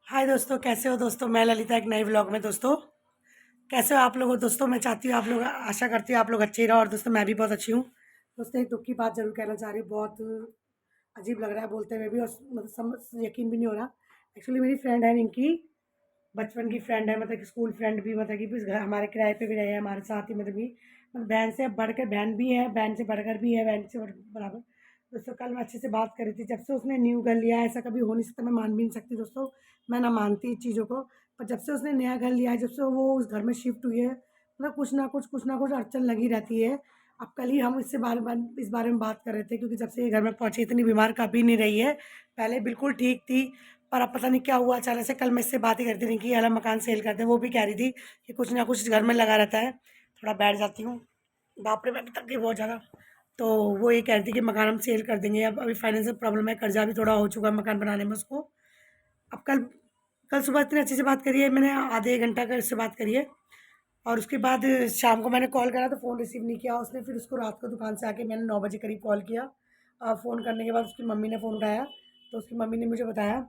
हाय दोस्तों, कैसे हो दोस्तों। मैं ललिता, एक नए व्लॉग में। दोस्तों कैसे हो आप लोग। दोस्तों मैं चाहती हूँ आप लोग, आशा करती हूँ आप लोग अच्छे ही रहो। और दोस्तों मैं भी बहुत अच्छी हूँ। दोस्तों एक दुख की बात जरूर कहना चाह रही हूँ। बहुत अजीब लग रहा है बोलते हुए भी, और मतलब समझ यकीन भी नहीं हो रहा। एक्चुअली मेरी फ्रेंड है इनकी, बचपन की फ्रेंड है, मतलब कि स्कूल फ्रेंड भी, मतलब कि घर हमारे किराए पे भी रहे हैं हमारे साथ ही, मतलब कि मतलब बहन से बढ़कर बहन भी है, बहन से बढ़कर भी है, बहन से बराबर। दोस्तों कल मैं अच्छे से बात करी थी, जब से उसने न्यू घर लिया है, ऐसा कभी हो नहीं सकता, मैं मान भी नहीं सकती दोस्तों। मैं ना मानती इस चीज़ों को। पर जब से उसने नया घर लिया है, जब से वो उस घर में शिफ्ट हुई है, मतलब कुछ ना कुछ अड़चन लगी रहती है। अब कल ही हम इस बारे में बात कर रहे थे, क्योंकि जब से ये घर में पहुंची इतनी बीमार कभी नहीं रही है। पहले बिल्कुल ठीक थी, पर अब पता नहीं क्या हुआ अचानक से। कल मैं इससे बात ही करती रही कि ये वाला मकान सेल कर दे। वो भी कह रही थी कि कुछ ना कुछ घर में लगा रहता है। थोड़ा बैठ जाती हूँ, बाप रे मैं भी थक गई बहुत ज़्यादा। तो वो ये कह रही थी कि मकान हम सेल कर देंगे। अब अभी फाइनेंशियल प्रॉब्लम है, कर्जा भी थोड़ा हो चुका है मकान बनाने में उसको। अब कल कल सुबह इतने अच्छे से बात करी है मैंने, आधे एक घंटा का उससे बात करी है। और उसके बाद शाम को मैंने कॉल करा तो फ़ोन रिसीव नहीं किया उसने। फिर उसको रात को दुकान से आके मैंने 9 बजे करीब कॉल किया। फ़ोन करने के बाद उसकी मम्मी ने फ़ोन उठाया, तो उसकी मम्मी ने मुझे बताया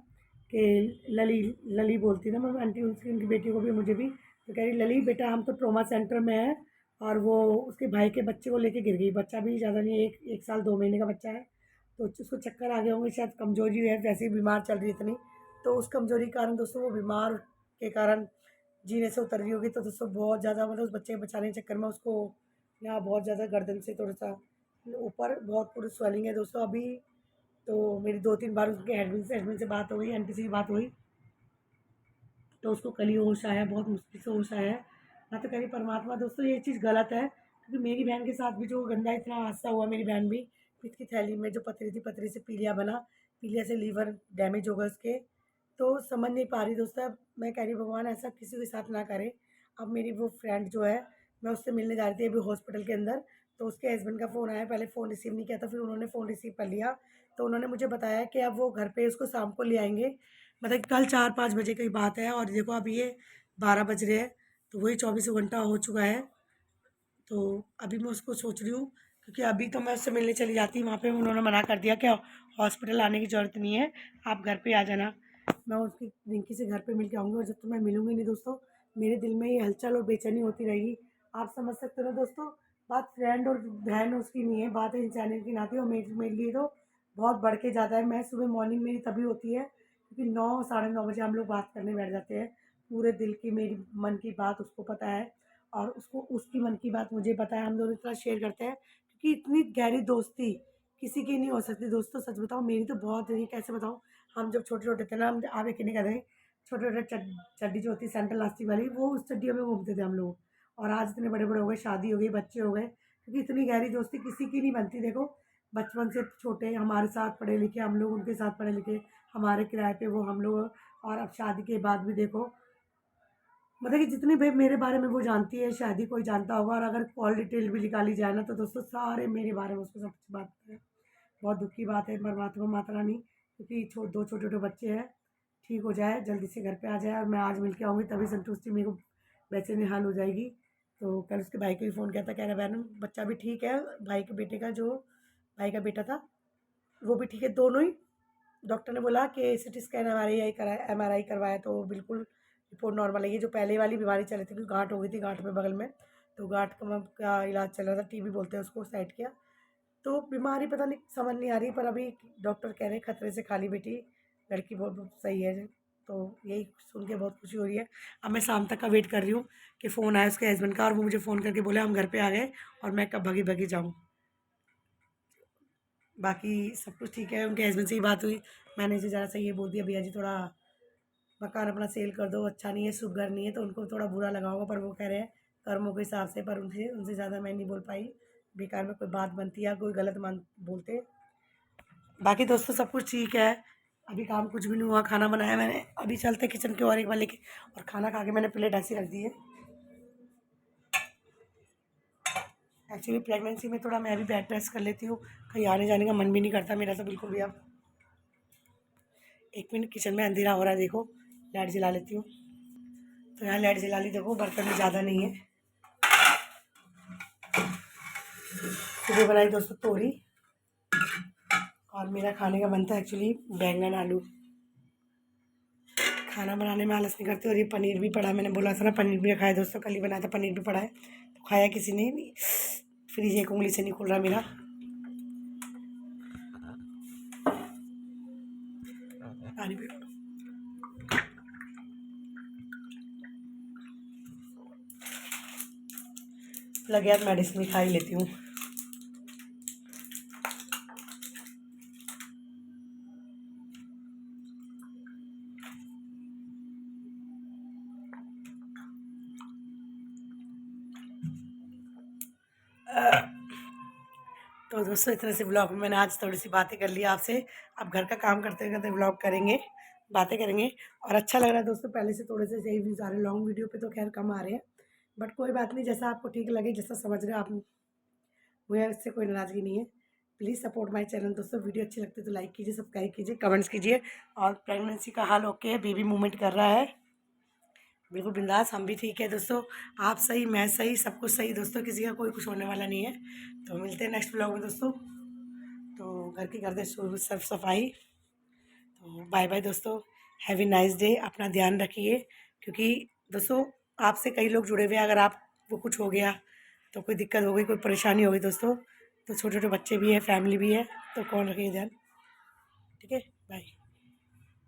कि लली लली बोलती है ना मैं आंटी, उसकी उनकी बेटी को भी मुझे भी। तो कह रही लली बेटा हम तो ट्रॉमा सेंटर में है, और वो उसके भाई के बच्चे को लेके गिर गई। बच्चा भी ज़्यादा नहीं, एक साल 2 महीने का बच्चा है। तो उसको चक्कर आ गए होंगे, शायद कमज़ोरी है, वैसे ही बीमार चल रही है इतनी। तो उस कमज़ोरी के कारण दोस्तों, वो बीमार के कारण जीने से उतर रही होगी। तो दोस्तों बहुत ज़्यादा, मतलब उस बच्चे के बचाने के चक्कर में उसको यहाँ बहुत ज़्यादा गर्दन से थोड़ा सा ऊपर बहुत पूरी स्वेलिंग है दोस्तों अभी। तो मेरी 2-3 बार उसके एडमिन से बात हो गई, आंटी से भी बात हुई। तो उसको कल ही होश आया, बहुत मुश्किल से होश आया है। मैं तो कह रही परमात्मा दोस्तों ये चीज़ गलत है, क्योंकि मेरी बहन के साथ भी जो गंदा इतना हादसा हुआ, मेरी बहन भी पित्त की थैली में जो पथरी थी, पथरी से पीलिया बना, पीलिया से लीवर डैमेज हो गया उसके। तो समझ नहीं पा रही दोस्तों। अब मैं कह रही भगवान ऐसा किसी के साथ ना करे। अब मेरी वो फ्रेंड जो है, मैं उससे मिलने जा रही थी अभी हॉस्पिटल के अंदर। तो उसके हस्बैंड का फ़ोन आया, पहले फ़ोन रिसीव नहीं किया था, फिर उन्होंने फ़ोन रिसीव कर लिया। तो उन्होंने मुझे बताया कि अब वो घर पे उसको शाम को ले आएंगे, मतलब कल 4-5 बजे की बात है। और देखो अभी ये 12 बज रहे हैं, तो वही 24 घंटा हो चुका है। तो अभी मैं उसको सोच रही हूँ, क्योंकि अभी तो मैं उससे मिलने चली जाती, वहाँ पे उन्होंने मना कर दिया कि हॉस्पिटल आने की ज़रूरत नहीं है, आप घर पे आ जाना। मैं उसकी रिंकी से घर पे मिल के आऊँगी, और जब तक मैं मिलूँगी नहीं दोस्तों, मेरे दिल में ये हलचल और बेचैनी होती रहेगी। आप समझ सकते हो ना दोस्तों। बात फ्रेंड और बहन उसकी नहीं है, बात है इंसानियत की नाती, और मेरे लिए तो बहुत बढ़ के ज़्यादा है। मैं सुबह मॉर्निंग मेरी तभी होती है, क्योंकि 9 साढ़े 9 बजे हम लोग बात करने बैठ जाते हैं। पूरे दिल की मेरी मन की बात उसको पता है, और उसको उसकी मन की बात मुझे पता है। हम दोनों इतना शेयर करते हैं, क्योंकि इतनी गहरी दोस्ती किसी की नहीं हो सकती दोस्तों। सच बताओ मेरी तो बहुत है, कैसे बताऊँ। हम जब छोटे छोटे थे ना, हम आप यकीन नहीं कर रहे, छोटे छोटे चड्डी जो होती है सेंट्रल लास्टिक वाली, वो उस चड्डियों में घूमते थे हम लोग। और आज इतने बड़े बड़े हो गए, शादी हो गई, बच्चे हो गए, क्योंकि इतनी गहरी दोस्ती किसी की नहीं बनती। देखो बचपन से छोटे हमारे साथ पढ़े लिखे, हम लोग उनके साथ पढ़े लिखे, हमारे किराए पे वो हम लोग। और अब शादी के बाद भी देखो, मतलब कि जितने भी मेरे बारे में वो जानती है, शायद ही कोई जानता होगा। और अगर कॉल डिटेल भी निकाली जाए ना, तो दोस्तों सारे मेरे बारे में उसको सब कुछ बात है। बहुत दुख की बात है। परमात्मा माता रानी, क्योंकि दो छोटे छोटे बच्चे हैं, ठीक हो जाए, जल्दी से घर पे आ जाए, और मैं आज मिल के आऊँगी तभी संतुष्टि मेरे को बेचैनी हाल हो जाएगी। तो कल उसके भाई को भी फ़ोन किया था, कह रहा बहन बच्चा भी ठीक है, भाई के बेटे का, जो भाई का बेटा था वो भी ठीक है, दोनों ही। डॉक्टर ने बोला कि सिटी स्कैन एमआरआई करवाया, तो बिल्कुल रिपोर्ट नॉर्मल है। ये जो पहले वाली बीमारी चल रही थी, क्योंकि गांठ हो गई थी गांठ में बगल में, तो गांठ का इलाज चल रहा था, टीबी बोलते हैं उसको, साइड किया। तो बीमारी पता नहीं समझ नहीं आ रही, पर अभी डॉक्टर कह रहे हैं खतरे से खाली बेटी, लड़की बहुत सही है। तो यही सुन के बहुत खुशी हो रही है। अब मैं शाम तक का वेट कर रही हूँ कि फ़ोन आया उसके हस्बैंड का, और वो मुझे फ़ोन करके बोले हम घर पे आ गए, और मैं कब भगी भगी जाऊँ। बाकी सब कुछ ठीक है। उनके हस्बैंड से ही बात हुई, मैंने इसे ज़रा सा ये बोल दिया भैया जी थोड़ा मकान अपना सेल कर दो, अच्छा नहीं है, शुभ घर नहीं है। तो उनको थोड़ा बुरा लगा होगा, पर वो कह रहे हैं कर्मों के हिसाब से। पर उनसे उनसे ज़्यादा मैं नहीं बोल पाई, बेकार में कोई बात बनती या कोई गलत मान बोलते। बाकी दोस्तों सब कुछ ठीक है। अभी काम कुछ भी नहीं हुआ, खाना बनाया मैंने, अभी चलते किचन की ओर एक बार लेके। और खाना खा के मैंने प्लेट ऐसी रख दी है। एक्चुअली प्रेगनेंसी में थोड़ा मैं भी बेड रेस्ट कर लेती हूँ, कहीं आने जाने का मन भी नहीं करता मेरा तो बिल्कुल भी। अब 1 मिनट, किचन में अंधेरा हो रहा है देखो, लाइट जला लेती हूँ। तो यहाँ लाइट जला ली, देखो बर्तन में ज़्यादा नहीं है। सुबह बनाई दोस्तों तोरी, और मेरा खाने का बनता है एक्चुअली बैंगन आलू। खाना बनाने में आलस नहीं करती। और ये पनीर भी पड़ा है, मैंने बोला था ना पनीर भी रखा है दोस्तों, कल ही बनाया था, पनीर भी पड़ा है तो खाया किसी ने नहीं। फ्रिज एक उंगली से नहीं खुल रहा मेरा। पानी पी लगे यार, मेडिसिन भी खा ही लेती हूँ। तो दोस्तों इस तरह से ब्लॉग में मैंने आज थोड़ी सी बातें कर ली आपसे। अब घर का काम करते करते ब्लॉग करेंगे, बातें करेंगे। और अच्छा लग रहा है दोस्तों, पहले से थोड़े से सही व्यूज़ आ रहे हैं। लॉन्ग वीडियो पे तो खैर कम आ रहे हैं, बट कोई बात नहीं, जैसा आपको ठीक लगे, जैसा समझ रहे हो आप, मुझे इससे कोई नाराज़गी नहीं है। प्लीज़ सपोर्ट माय चैनल दोस्तों। वीडियो अच्छी लगती है तो लाइक कीजिए, सब्सक्राइब कीजिए, कमेंट्स कीजिए। और प्रेगनेंसी का हाल ओके है, बेबी मूवमेंट कर रहा है बिल्कुल बिंदास, हम भी ठीक है दोस्तों। आप सही, मैं सही, सब कुछ सही दोस्तों, किसी का कोई कुछ होने वाला नहीं है। तो मिलते हैं नेक्स्ट ब्लॉग में दोस्तों। तो घर की कर दे साफ सफाई। तो बाय बाय दोस्तों, हैव ए नाइस डे। अपना ध्यान रखिए, क्योंकि दोस्तों आपसे कई लोग जुड़े हुए हैं। अगर आपको कुछ हो गया तो कोई दिक्कत हो गई, कोई परेशानी हो गई दोस्तों, तो छोटे छोटे बच्चे भी हैं, फैमिली भी है, तो कौन रखिए ध्यान। ठीक है, बाय।